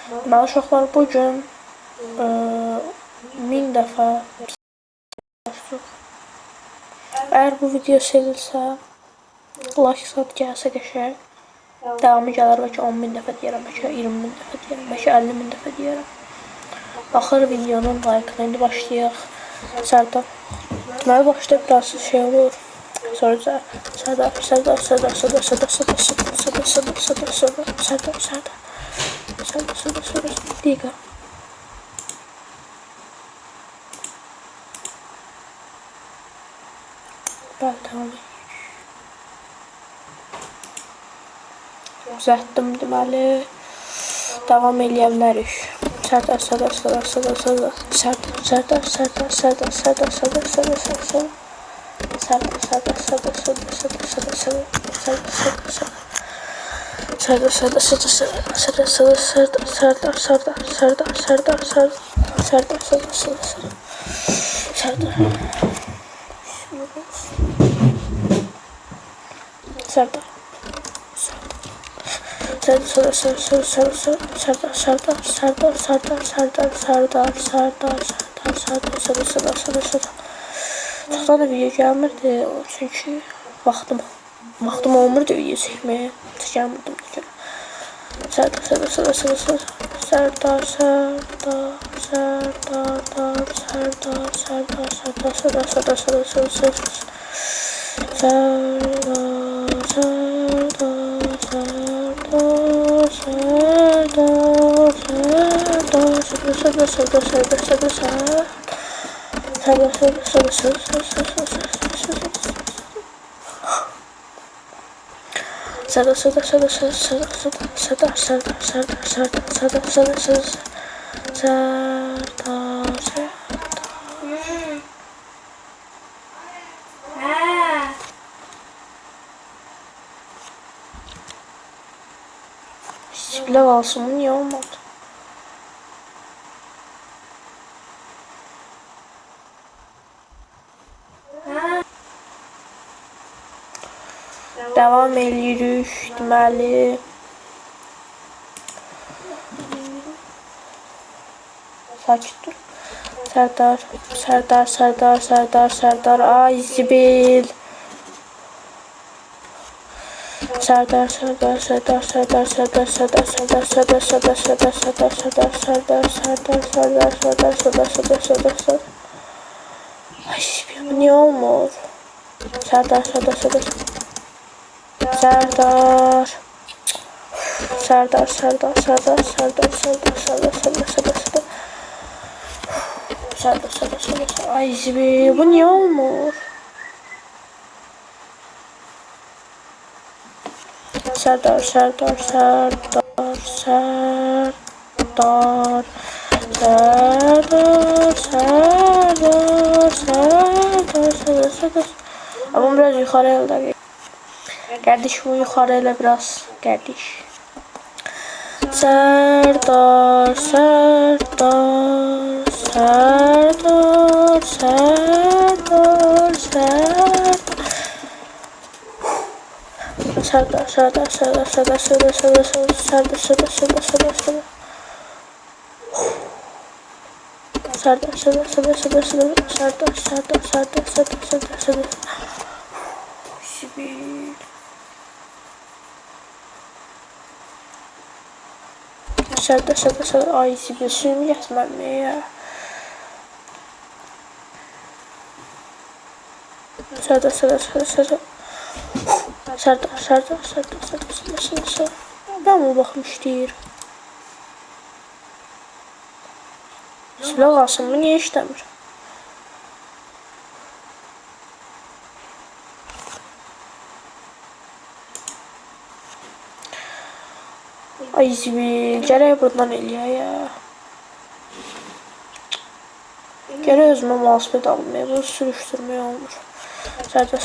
Deməli uşaqlar bugün 1000 dəfə əgər bu video sevilsə, like sat gəlsə qəşəng, davamı gələr, bəlkə 10.000 dəfə deyərəm, bəlkə 20.000 dəfə deyərəm, bəlkə 50.000 dəfə deyərəm. Baxır videonun like-ına, indi başlayaq. Sərdar, deməli başda biraz şey olur. Sonra Sərdar. Dəqiqə. Bəli, tamam. Düzəltdim, deməli davam eləyə bilərik. Sərdar. Çoxdan da video gəlmirdi, çünki vaxtım olmurdu video çəkməyə, çəkəmirdim də. Sərdar. Bile kalsın mı? Niye olmadı? Devam edirik, deməli. Sakit dur. Sərdar. Ay Zibil. Sərdar. Ay Zibil, bu niye olmur? Sərdar. Ay Zibil, bu niye olmur? Sərdar. Ama biraz yukarı elde. Kardeş bu yukarı ele biraz. Kardeş. Sərdar. Sərdar. Ay Zibil, suyumu yatmam ya. Sərdar. Ben mi bakmış deyir. Silah kalsın mı? Niye işlemir? Ay Zibil, gərək buradan eləyək ya. Gərək özümə velosiped almaya, bunu sürüşdürməyə olmur. Sərdar.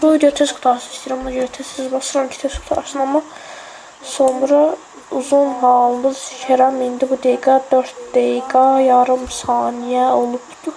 Bu video tez qutarsın istəyirəm, ona görə tez basıram ki, tez qutarsın, amma sonra uzun halını çəkərəm. İndi bu dəqiqə 4 dəqiqə yarım saniyə olubdur.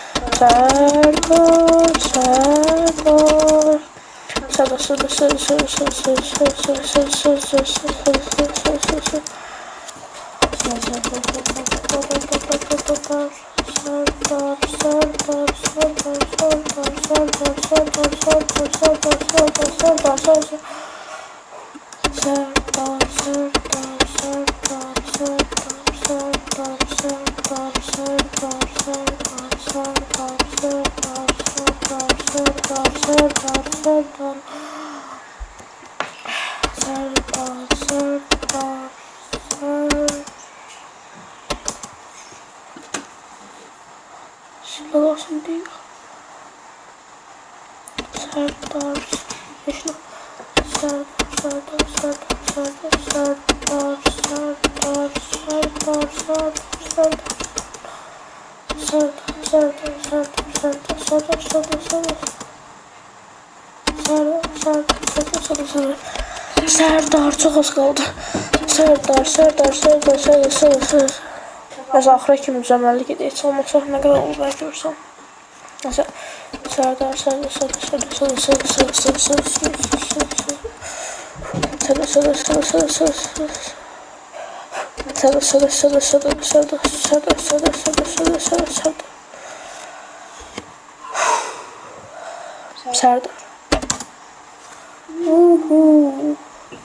Serdar, Silalasın değil. Serdar, Vişnu. Serdar çok az qaldı. Serdar. Nəsə axıra kimi düzəməllik edək. Heç olmasa nə qədər olur bəlkə görsəm. Nəsə Serdar. Serdar.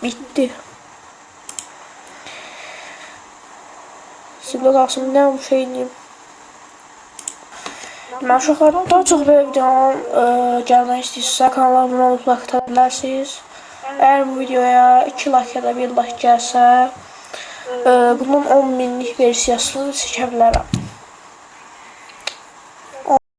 Bitti. Sizə qalsın, nə bu şey deyim. Mən uşaqlardan daha çox belə videonun gəlmək istəyirsə, kanala abunə olub like ata bilərsiniz. Əgər bu videoya 2 like ya da 1 like gəlsə, bunun 10.000'lik versiyasını çəkə bilərəm.